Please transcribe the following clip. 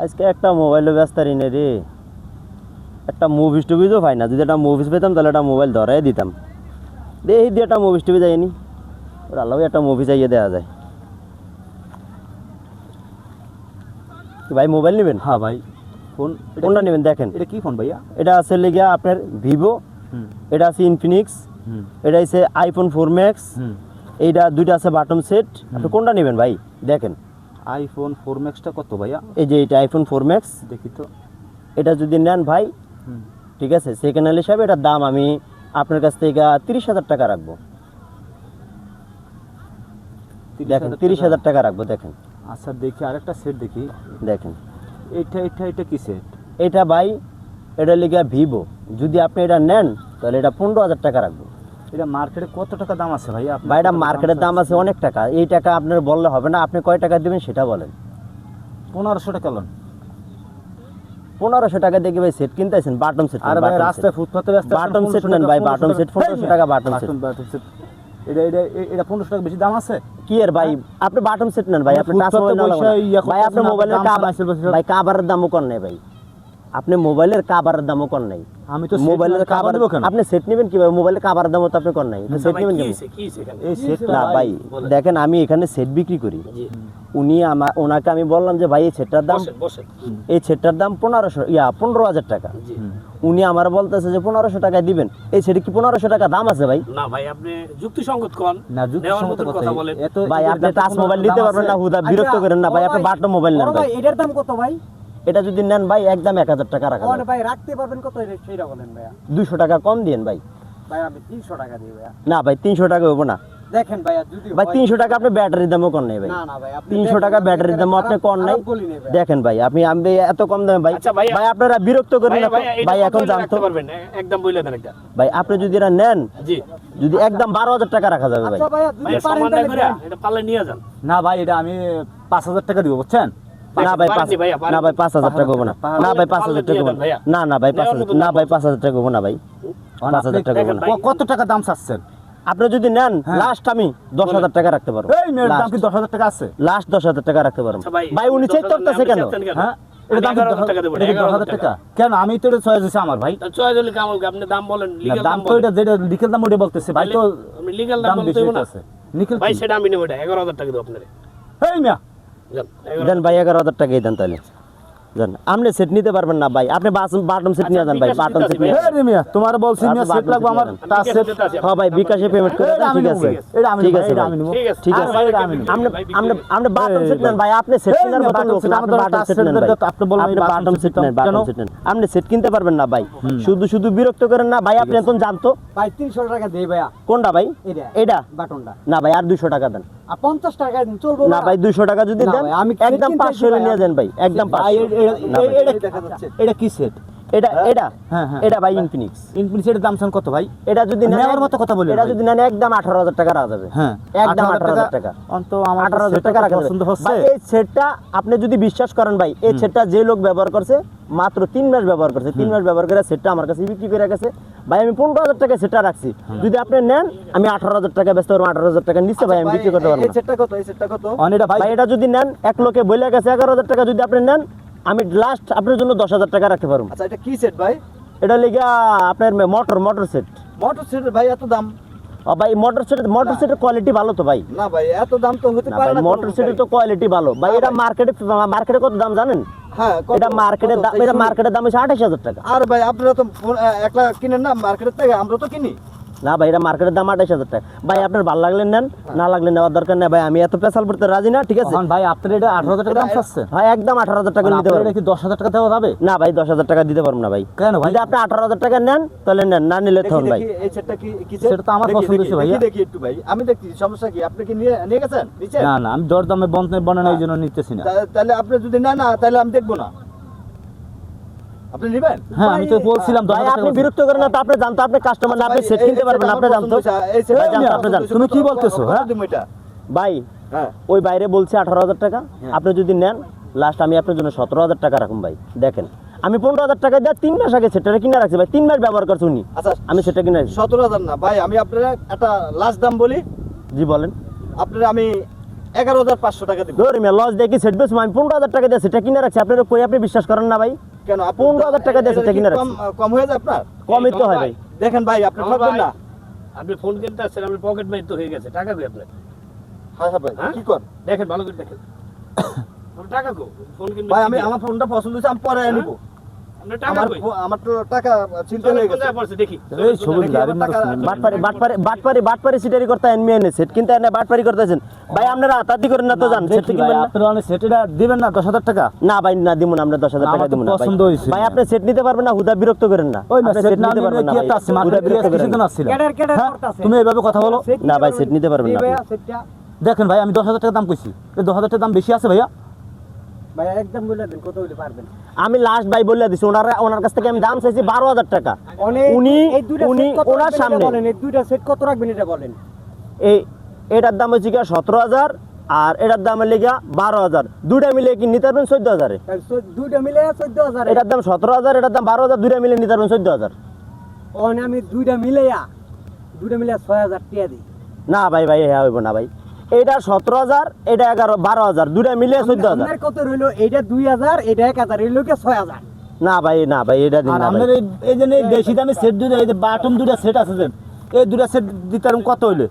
আজকে একটা মোবাইলও ব্যস্ত রে রে, একটা মুভিস টুভিজও পাই না। যদি একটা মুভিস পেতাম তাহলে একটা মোবাইল ধরাই দিতাম। দেখি দিয়ে একটা মুভিস টুভি যায়নি, ওর আল্লাহ একটা মুভি চাইয়ে দেওয়া যায়। ভাই মোবাইল নেবেন? হ্যাঁ ভাই। ফোন কোনটা নেবেন দেখেন। এটা কি ফোন ভাইয়া? এটা আছে লিগা আপনার ভিভো, এটা আছে ইনফিনিক্স, এটা আছে আইফোন 4 ম্যাক্স, এইটা দুইটা আছে বাটন সেট। আপনি কোনটা নেবেন ভাই দেখেন। আইফোন 4 ম্যাক্সটা কত ভাইয়া? এই যে এটা আইফোন 4 ম্যাক্স, দেখি তো। এটা যদি নেন ভাই ঠিক আছে, সেকেন্ড হ্যান্ড হিসাবে এটার দাম আমি আপনার কাছ থেকে 30,000 টাকা রাখবো। দেখেন 30,000 টাকা রাখবো দেখেন। আচ্ছা দেখি আরেকটা সেট দেখি। দেখেন এটা কি সেট? এটা ভাই এটা লিগা ভিভো, যদি আপনি এটা নেন তাহলে এটা 15,000 টাকা রাখবো। এটা মার্কেটে কত টাকা দাম আছে ভাইয়া? ভাই এটা মার্কেটের দাম আছে অনেক টাকা, এই টাকা আপনার বললে হবে না। আপনি কয় টাকা দেবেন সেটা বলেন। 1500 টাকা লোন। 1500 টাকা দেখে ভাই সেট কিনতে আছেন, বাটন সেট। আর ভাই রাস্তায় ফুটপাতে ব্যস্ত বাটন সেট নেন ভাই, বাটন সেট 1500 টাকা বাটন সেট। এটা 1500 টাকা বেশি দাম আছে কি এর ভাই? আপনি বাটন সেট নেন ভাই, আপনি টাচ মোবাইল না ভাই। আপনি মোবাইলের ভাই কাভারের দামও কম নেই ভাই, আপনি মোবাইলের কাভারের দামও কম নাই। আমি তো মোবাইলের কাভার দেব কেন? আপনি সেট নেবেন কিভাবে? মোবাইলের কাভারের দামও তো আপনি কম নাই, সেট নেবেন কেন? এই সেট না ভাই দেখেন, আমি এখানে সেট বিক্রি করি। উনি ওনাকে আমি বললাম যে ভাই এই সেটটার দাম, এই সেটটার দাম 15,000 টাকা। উনি আমার বলতেছে যে 1500 টাকায় দিবেন। এই সেটে কি 1500 টাকা দাম আছে ভাই? না ভাই আপনি যুক্তিসঙ্গত কোন না, যুক্তিসঙ্গত কথা বলেন। ভাই আপনি টাচ মোবাইল নিতে পারবেন না, হুদা বিরক্ত করেন না ভাই। আপনি বাটন মোবাইল নেন ভাই। এটার দাম কত ভাই? এটা যদি নেন ভাই একদম 1000 টাকা রাখা যাবে। ভাই রাখতে পারবেন কত সেটা বলেন ভাইয়া। 200 টাকা কম দিন ভাই। ভাই আমি 300 টাকা দিই ভাইয়া। না ভাই 300 টাকা হবো না। দেখেন ভাইয়া যদি ভাই 300 টাকা আপনি ব্যাটারির দামও কম নাই ভাই। না না ভাই, আপনি 300 টাকা ব্যাটারির দামও আপনি কম নাই। দেখেন ভাই আমি এত কম দামে ভাই। আচ্ছা ভাই, ভাই আপনারা বিরক্ত করেন না ভাই। এখন জানতে পারবেন একদম বলে দেন একটা ভাই, আপনি যদি এটা নেন জি, যদি একদম 12,000 টাকা রাখা যাবে ভাই। আচ্ছা ভাইয়া ভাই যদি পারেন সম্মান তাহলে করে এটা পারলে নিয়ে যান। না ভাই এটা আমি 5000 টাকা দিব বুঝছেন? না ভাই পারেননি ভাইয়া, না ভাই 5,000 টাকা হবো না। না ভাই 5,000 টাকা হবো না। না না ভাই 5,000 না ভাই 5,000 টাকা হবো না ভাই। 5,000 টাকা হবো না। কত টাকা দাম চাচ্ছেন? আপনি যদি নেন লাস্ট আমি 10,000 টাকা রাখতে পারবো। এই মেয়ের দাম কি 10,000 টাকা আছে? লাস্ট 10,000 টাকা রাখতে পারবো। আচ্ছা ভাই উনি চেক করতেছে কেন? হ্যাঁ এটা দাম 11,000 টাকা দেব। 10,000 টাকা কেন? আমি তো এটা চয়েস হইছে আমার ভাই। চয়েস হলে কামল আপনি দাম বলেন, না, লিগ্যাল দাম দাম তো বলেন। এটা যেটা লিগ্যাল দাম ওটা বলতেছে ভাই। তো আমি লিগ্যাল দাম দাম বলতে বেশি হইব না আছে। নিখিল ভাই সেটা আমি নেব, এটা 11,000 টাকা দেব আপনারে। এই মিয়া যান দেন ভাই 11,000 টাকাই দেন তাহলে। জান আপনি সেট নিতে পারবেন না ভাই, আপনি বাটন সেট নিয়ে যান ভাই। বাটন সেট নিয়ে এই রে মিয়া তোমার বলছি মিয়া সেট লাগবে আমার টাচ সেট। হ্যাঁ ভাই বিকাশে পেমেন্ট করে দেন, ঠিক আছে এটা আমি ঠিক আছে এটা ভাই। আমি নেব। ঠিক আছে আর এটা আমি নেব। আপনি বাটন সেট নেন ভাই। আপনি সেট কেনার মতো লোক না, আপনি বাটন সেট নেন ভাই। আপনি বলবেন আপনি বাটন সেট নেন, বাটন সেট নেন। আপনি সেট কিনতে পারবেন না ভাই, শুধু শুধু বিরক্ত করেন না ভাই। আপনি এখন জানতো ভাই 300 টাকা দেই ভাইয়া। কোনটা ভাই? এটা বাটনটা। না ভাই আর 200 টাকা দেন। আর 50 টাকা চলবো না ভাই 200 টাকা যদি না দেন ভাই, আমি একদম কিনতে 500 ভাই, নিয়ে যান ভাই, একদম ভাই 500। এটা দেখা যাচ্ছে। এটা কি সেট? এটা এটা হ্যাঁ, হ্যাঁ। এটা ভাই ইনফিনিক্স। ইনফিনিক্স এর দাম চান কত ভাই? এটা যদি নেন নেওয়ার মতো কথা বলি এটা ভাই। যদি নেন একদম 18,000 টাকা রাখা যাবে। হ্যাঁ একদম 18,000 টাকা। অন্ত আমার 18,000 টাকা রাখা পছন্দ যাবে হচ্ছে। ভাই। এই সেটটা আপনি যদি বিশ্বাস করেন ভাই, এই সেটটা যে লোক ব্যবহার করছে মাত্র 3 মাস ব্যবহার করছে, 3 মাস ব্যবহার করে সেটটা আমার কাছে বিক্রি করে গেছে ভাই। আমি 15,000 টাকা সেটটা রাখছি, যদি আপনি নেন আমি 18,000 টাকা বেচতে পারবো। 18,000 টাকা নিচে ভাই আমি বিক্রি করতে পারবো এই না। সেটটা কত? এই সেটটা কত? অনেটা ভাই ভাই এটা যদি নেন এক লোকে বলে গেছে 11,000 টাকা, যদি আপনি নেন আমি লাস্ট আপনার জন্য 10,000 টাকা রাখতে পারবো। আচ্ছা এটা কি সেট ভাই? এটা লিগা আপনার মোটর সেট। মোটর সেট ভাই এত দাম? ভাই মোটর সেটের কোয়ালিটি ভালো তো ভাই। না ভাই এত দাম তো হতে না পারে ভাই না। মোটর সেটের তো কোয়ালিটি ভালো ভাই। এটা মার্কেটে কত দাম জানেন? হ্যাঁ কত? এটা মার্কেটের দাম, এটা মার্কেটের দাম হচ্ছে 28,000 টাকা। আর ভাই আপনারা তো একলা কিনেন না মার্কেট থেকে, আমরা তো কিনি। না ভাই এটা মার্কেটের দাম 28,000 টাকা ভাই। আপনার ভালো লাগলে নেন, না লাগলে নেওয়ার দরকার নেই ভাই। আমি এত পেশাল পড়তে রাজি না, ঠিক আছে ভাই আপনার এটা 18,000 টাকা দাম চাচ্ছে? ভাই একদম 18,000 টাকা নিতে আপনার পারবেন। এটা কি 10,000 টাকা দেওয়া যাবে? না ভাই 10,000 টাকা দিতে পারবো না ভাই। কেন ভাই? যদি আপনি 18,000 টাকা নেন তাহলে নেন, না নিলে দেখি, থন ভাই। দেখি, এই সেটটা কি সেট? সেটা তো আমার দেখি, পছন্দ দেখি, হয়েছে ভাইয়া। দেখি একটু ভাই, আমি দেখছি সমস্যা কি? আপনি কি নিয়ে গেছেন নিচে? না না আমি দরদামে বনানো এই জন্য নিতেছি না। তাহলে আপনি যদি না তাহলে আমি দেখবো না। আপনি নেবেন? হ্যাঁ আমি তো বলছিলাম ভাই 10,000 আপনি টাকা। বিরক্ত করেন না তো, আপনি জানতো আপনি কাস্টমার না, আপনি সেট কিনতে পারবেন না, আপনি জানতো ভাই, জানতো আপনি জানতো। তুমি কি বলতেছো, হ্যাঁ? ভাই হ্যাঁ ওই বাইরে বলছে 18,000 টাকা, আপনি যদি নেন লাস্ট আমি আপনার জন্য 17,000 টাকা রাখুন ভাই। দেখেন আমি 15,000 টাকা দিয়ে 3 মাস আগে সেটা কিনে রাখছি ভাই, 3 মাস ব্যবহার করছি উনি। আচ্ছা আমি সেটা কিনে রাখছি। 17,000 না ভাই, আমি আপনার একটা লাস্ট দাম বলি। জি বলেন। আপনার আমি 11,500 টাকা দিব। ধরে মিয়া লস দেখি সেট বেশ আমি 15,000 টাকা দিয়ে সেটা কিনে রাখছি আপনারা কই আপনি বিশ্বাস করেন না ভাই কেন আপনি 15,000 টাকা দিয়ে সেটা কিনে রাখছি কম হয়ে যায় আপনার? কমই তো হয় ভাই দেখেন ভাই আপনি আমার ঠকবেন ভাই, না। আপনি ফোন কিনতে আসছেন আপনার পকেট মারি তো হয়ে গেছে টাকা কই আপনার হ্যাঁ হ্যাঁ ভাই হ্যাঁ? কি কর দেখেন ভালো করে দেখেন আপনার টাকা কো ফোন কিনবেন ভাই আমি আমার ফোনটা পছন্দ হয়েছে আমি পরে নিব। আপনার টাকা কই আমার তো টাকা চিন্তা হয়ে গেছে। পড়ছে দেখি এই সবুজ গাড়ির মতো টাকা- শুনেন। বাটপারি সিটারি করতে এনমি এনে সেট কিনতে এনে বাটপারি করতেছেন ভাই আপনারা আতাতি করেন না তো জান সেট দেখি ভাই, কিনবেন না আপনারা অনেক সেটেটা দিবেন না 10,000 টাকা? না ভাই না দিমু না আমরা 10,000 টাকা আমার তো দিমু না ভাই পছন্দ হয়েছে। ভাই আপনি সেট নিতে পারবেন না হুদা বিরক্ত করেন না ওই না, আপনি সেট সেট না নিতে নিলে পারবেন না কি ভাই। একটা আছে? হুদা মার্কেটে বিরক্ত করেন কিছুদিন না। আসছিলাম। হ্যাঁ? তুমি এইভাবে কথা বলো? না ভাই সেট নিতে পারবেন না আপনি। দেখেন ভাই আমি 10,000 টাকা দাম কইছি। এই 10,000 টাকা দাম বেশি আছে ভাইয়া? আমি লাস্ট ভাই বলে দিছি ওনার কাছ থেকে আমি দাম চাইছি 12,000 টাকা উনি ওনার সামনে এই এটার দাম হচ্ছে কি 17,000 আর এটার দাম লেগে 12,000 দুইটা মিলে কি নিতে পারবেন 14,000 দুইটা মিলে 14,000 এটার দাম 17,000 এটার দাম 12,000 দুইটা মিলে নিতে পারবেন 14,000 আমি দুইটা মিলে 6,000 টাকা দিই না ভাই ভাই হ্যাঁ হইব না ভাই এটা 17,000 এটা 12,000 দুইটা মিলে 14,000 আপনার কত রইলো? এইটা 2,000 এটা 1,000 এর লোকে 6,000 না ভাই এটা দিন আর না ভাই। আপনার এই যে বেশি দামে সেট দুটো এই যে বাটন দুটো সেট আছে যে এই দুটো সেট দিতে পারুন কত হইলে?